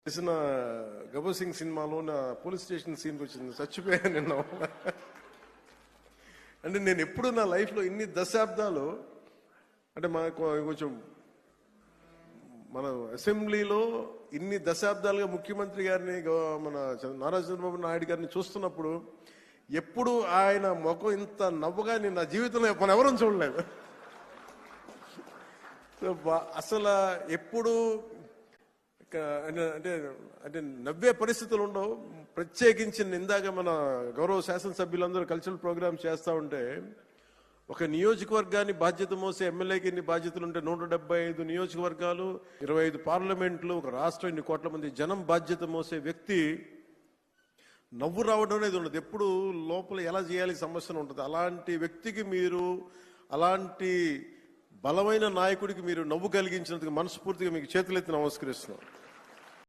చేసిన గబ్బర్ సింగ్ సినిమాలో నా పోలీస్ స్టేషన్ సీన్కి వచ్చింది, చచ్చిపోయాను నిన్న. అంటే నేను ఎప్పుడు నా లైఫ్లో ఇన్ని దశాబ్దాలు, అంటే మనకు కొంచెం మన అసెంబ్లీలో ఇన్ని దశాబ్దాలుగా ముఖ్యమంత్రి గారిని, మన నారా చంద్రబాబు నాయుడు గారిని చూస్తున్నప్పుడు ఎప్పుడు ఆయన ముఖం ఇంత నవ్వుగా నేను నా జీవితంలో మనం ఎవరూ చూడలేదు. అసలు ఎప్పుడు అంటే అంటే నవ్వే పరిస్థితులు ఉండవు. ప్రత్యేకించి ఇందాక మన గౌరవ శాసనసభ్యులందరూ కల్చరల్ ప్రోగ్రామ్స్ చేస్తూ ఉంటే, ఒక నియోజకవర్గాన్ని బాధ్యత మోసే ఎమ్మెల్యేకి ఎన్ని బాధ్యతలు ఉంటే 175 నియోజకవర్గాలు, 25 పార్లమెంట్లు, ఒక రాష్ట్రం, ఇన్ని కోట్ల మంది జనం బాధ్యత మోసే వ్యక్తి నవ్వు రావడం అనేది ఉండదు. ఎప్పుడు లోపల ఎలా చేయాలి సమస్యను ఉంటుంది. అలాంటి వ్యక్తికి మీరు, అలాంటి బలమైన నాయకుడికి మీరు నవ్వు కలిగించినందుకు మనస్ఫూర్తిగా మీకు చేతులెత్తి నమస్కరిస్తున్నాం.